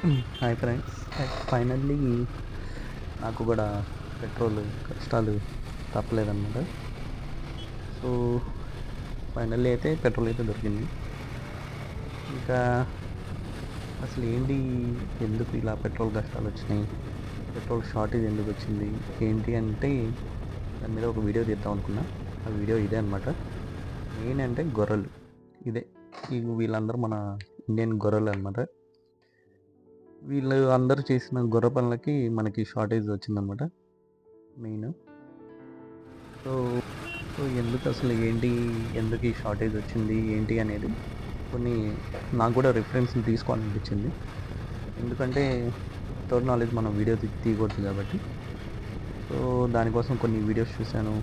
Hi friends. Finally నాకు కూడా petrol కష్టాలు తప్పలేదన్నమాట. సో ఫైనల్లీ అయితే పెట్రోల్ అయితే దొరికింది. ఇంకా అసలు ఏంటి, ఎందుకు ఇలా పెట్రోల్ కష్టాలు వచ్చినాయి, పెట్రోల్ షార్టేజ్ ఎందుకు వచ్చింది, ఏంటి అంటే దాని మీద ఒక వీడియో తీద్దాం అనుకున్నా. ఆ వీడియో ఇదే అనమాట. మెయిన్ అంటే గొర్రెలు, ఇదే వీళ్ళందరూ మన ఇండియన్ గొర్రెలు అనమాట. వీళ్ళు అందరూ చేసిన గొర్రె పనులకి మనకి షార్టేజ్ వచ్చిందనమాట మెయిన్. సో సో ఎందుకు అసలు ఏంటి, ఎందుకు ఈ షార్టేజ్ వచ్చింది ఏంటి అనేది కొన్ని నాకు కూడా రిఫరెన్స్ తీసుకోవాలనిపించింది. ఎందుకంటే వితౌట్ నాలెడ్జ్ మనం వీడియో తీయకూడదు కాబట్టి. సో దానికోసం కొన్ని వీడియోస్ చూశాను,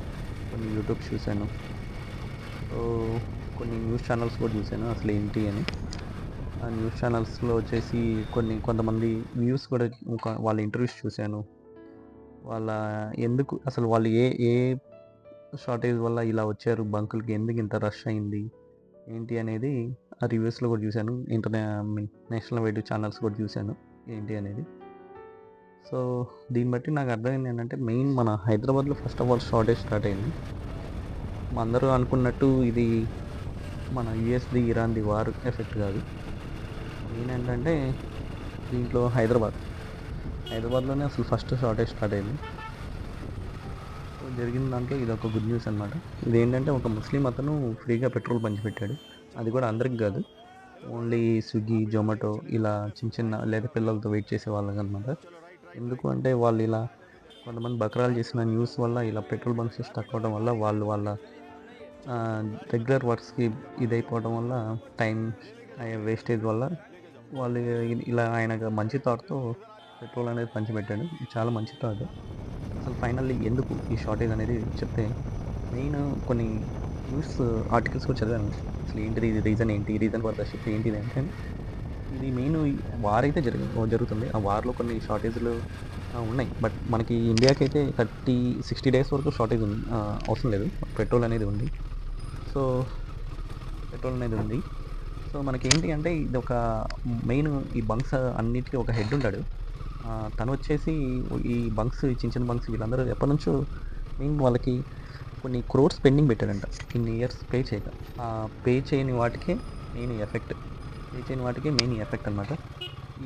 కొన్ని యూట్యూబ్స్ చూశాను, సో కొన్ని న్యూస్ ఛానల్స్ కూడా చూశాను అసలు ఏంటి అని. ఆ న్యూస్ ఛానల్స్లో వచ్చేసి కొంతమంది వ్యూస్ కూడా వాళ్ళ ఇంటర్వ్యూస్ చూశాను. వాళ్ళ ఎందుకు అసలు వాళ్ళు ఏ ఏ షార్టేజ్ వల్ల ఇలా వచ్చారు బంకులకి, ఎందుకు ఇంత రష్ అయింది ఏంటి అనేది ఆ రివ్యూస్లో కూడా చూశాను. నేషనల్ వైడ్ ఛానల్స్ కూడా చూశాను ఏంటి అనేది. సో దీన్ని బట్టి నాకు అర్థమైంది ఏంటంటే మెయిన్ మన హైదరాబాద్లో first of all shortage start అయింది. అందరూ అనుకున్నట్టు ఇది మన యుఎస్ది ఇరాన్ది వార్ ఎఫెక్ట్ కాదు. మెయిన్ ఏంటంటే దీంట్లో హైదరాబాద్లోనే అసలు ఫస్ట్ షార్టేజ్ స్టార్ట్ అయింది. జరిగిన దాంట్లో ఇది ఒక గుడ్ న్యూస్ అనమాట. ఇదేంటంటే ఒక ముస్లిం అతను ఫ్రీగా పెట్రోల్ పంచిపెట్టాడు. అది కూడా అందరికి కాదు, ఓన్లీ స్విగ్గీ, జొమాటో ఇలా చిన్న చిన్న లేదా పిల్లలతో వెయిట్ చేసే వాళ్ళకి అనమాట. ఎందుకు అంటే వాళ్ళు ఇలా కొంతమంది బకరాలు చేసిన న్యూస్ వల్ల ఇలా పెట్రోల్ బంక్స్ స్టక్ అవ్వడం వల్ల వాళ్ళ రెగ్యులర్ వర్క్స్కి ఇదైపోవడం వల్ల టైం వేస్టేజ్ వల్ల వాళ్ళు ఇలా ఆయన మంచి థాట్తో పెట్రోల్ అనేది పంచిపెట్టాడు. చాలా మంచి థాట్. అసలు ఫైనల్లీ ఎందుకు ఈ షార్టేజ్ అనేది చెప్తే, మెయిన్ కొన్ని న్యూస్ ఆర్టికల్స్ కూడా చదివాను. అసలు ఏంటిది, ఇది రీజన్ ఫర్ ద షిఫ్ట్ ఏంటిది అంటే, ఇది మెయిన్ వార్ అయితే జరుగుతుంది. ఆ వార్లో కొన్ని షార్టేజ్లు ఉన్నాయి. బట్ మనకి ఇండియాకి అయితే 60 డేస్ వరకు షార్టేజ్ ఉంది, అవసరం లేదు. పెట్రోల్ అనేది ఉంది. సో మనకి ఏంటి అంటే ఇది ఒక మెయిన్, ఈ బంక్స్ అన్నిటికీ ఒక హెడ్ ఉంటాడు. తను వచ్చేసి ఈ బంక్స్, చిన్న బంక్స్ వీళ్ళందరూ ఎప్పటి నుంచో మెయిన్ వాళ్ళకి కొన్ని క్రోర్స్ పెండింగ్ పెట్టాడంట ఇన్ని ఇయర్స్ పే చేయక. పే చేయని వాటికే మెయిన్ ఎఫెక్ట్ అనమాట.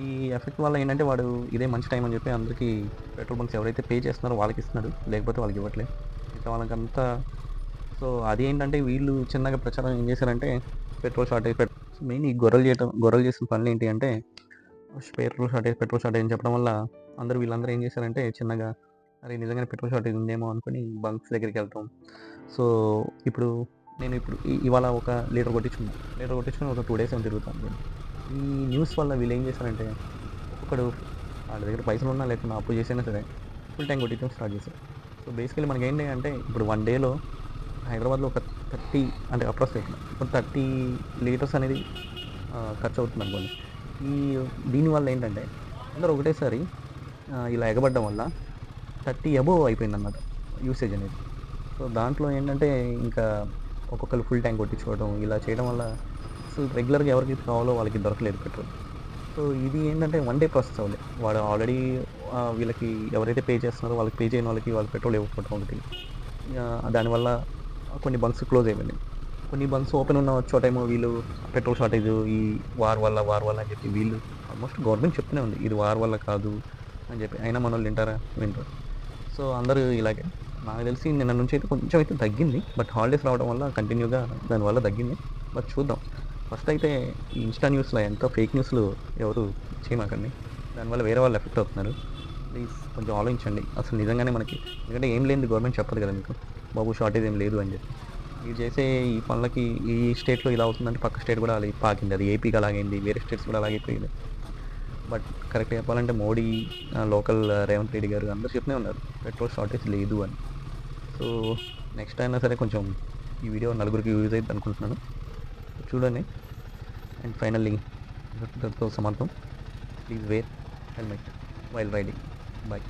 ఈ ఎఫెక్ట్ వల్ల ఏంటంటే వాడు ఇదే మంచి టైం అని చెప్పి అందరికీ పెట్రోల్ బంక్స్ ఎవరైతే పే చేస్తున్నారో వాళ్ళకి ఇస్తున్నాడు, లేకపోతే వాళ్ళకి ఇవ్వట్లేదు ఇట్లా వాళ్ళకంతా. సో అది ఏంటంటే వీళ్ళు చిన్నగా ప్రచారం ఏం చేశారంటే పెట్రోల్ షార్టేజ్ మెయిన్ ఈ గొర్రెలు చేసిన పనులు ఏంటి అంటే పెట్రోల్ షార్టేజ్ అని చెప్పడం వల్ల వీళ్ళందరూ ఏం చేశారంటే చిన్నగా అరే నిజంగానే పెట్రోల్ షార్టేజ్ ఉందేమో అనుకుని బంక్స్ దగ్గరికి వెళ్తాం. సో ఇప్పుడు ఇవాళ ఒక లీటర్ కొట్టించుకుని ఒక 2 days ఏమో తిరుగుతాను. ఈ న్యూస్ వల్ల వీళ్ళు ఏం చేశారంటే ఒక్కొక్కడు వాళ్ళ దగ్గర పైసలు ఉన్నా లేకుండా అప్పు చేసైనా సరే ఫుల్ ట్యాంక్ కొట్టించడం స్టార్ట్ చేశారు. సో బేసికలీ మనకి ఏంటి అంటే ఇప్పుడు 1 dayలో హైదరాబాద్లో ఒక 30 అంటే అప్రాక్సిమేట్గా ఒక 30 లీటర్స్ అనేది ఖర్చు అవుతుంది అనుకోండి. దీనివల్ల ఏంటంటే అందరూ ఒకటేసారి ఇలా ఎగబడడం వల్ల 30 అబోవ్ అయిపోయిందన్నమాట యూసేజ్ అనేది. సో దాంట్లో ఏంటంటే ఇంకా ఒక్కొక్కరు ఫుల్ ట్యాంక్ కొట్టించుకోవడం ఇలా చేయడం వల్ల అసలు రెగ్యులర్గా ఎవరికి కావాలో వాళ్ళకి దొరకలేదు పెట్రోల్. సో ఇది ఏంటంటే 1 day ప్రాసెస్ అవ్వలేదు. వాడు ఆల్రెడీ వీళ్ళకి ఎవరైతే పే చేస్తున్నారో వాళ్ళకి పే చేయని వాళ్ళకి వాళ్ళు పెట్రోల్ ఇవ్వకపోవడం ఒకటి. దానివల్ల కొన్ని బంక్స్ క్లోజ్ అయిపోయినాయి. కొన్ని బంక్స్ ఓపెన్ ఉన్న చోటేమో వీళ్ళు పెట్రోల్ షార్టేజ్ ఈ వార్ వల్ల అని చెప్పి వీళ్ళు ఆల్మోస్ట్ గవర్నమెంట్ చెప్తూనే ఉంది ఇది వార్ వల్ల కాదు అని చెప్పి. అయినా మన వాళ్ళు వింటారు. సో అందరూ ఇలాగే. నాకు తెలిసి నిన్న నుంచి అయితే కొంచెం అయితే తగ్గింది, బట్ హాలిడేస్ రావడం వల్ల కంటిన్యూగా దానివల్ల తగ్గింది. బట్ చూద్దాం. ఫస్ట్ అయితే ఈ ఇన్స్టా న్యూస్లో ఎంత ఫేక్ న్యూస్లు ఎవరు చేయమాకండి, దానివల్ల వేరే వాళ్ళు ఎఫెక్ట్ అవుతున్నారు. ప్లీజ్ కొంచెం ఆలోచించండి. అసలు నిజంగానే మనకి ఎందుకంటే ఏం లేనిది గవర్నమెంట్ చెప్పదు కదా మీకు, బాబు షార్టేజ్ ఏం లేదు అని చెప్పి. మీరు చేసే ఈ పనులకి ఈ స్టేట్లో ఇలా అవుతుందంటే పక్క స్టేట్ కూడా అలా పాకింది, అది ఏపీకి అలాగైంది, వేరే స్టేట్స్ కూడా అలాగే పోయింది. బట్ కరెక్ట్గా చెప్పాలంటే మోడీ, లోకల్ రేవంత్ రెడ్డి గారు అందరూ చెప్తూనే ఉన్నారు పెట్రోల్ షార్టేజ్ లేదు అని. సో నెక్స్ట్ అయినా సరే కొంచెం ఈ వీడియో నలుగురికి యూజ్ అవుతుంది అనుకుంటున్నాను. చూడండి. అండ్ ఫైనల్లీ సమాప్తం. Please wear helmet while riding. Bye.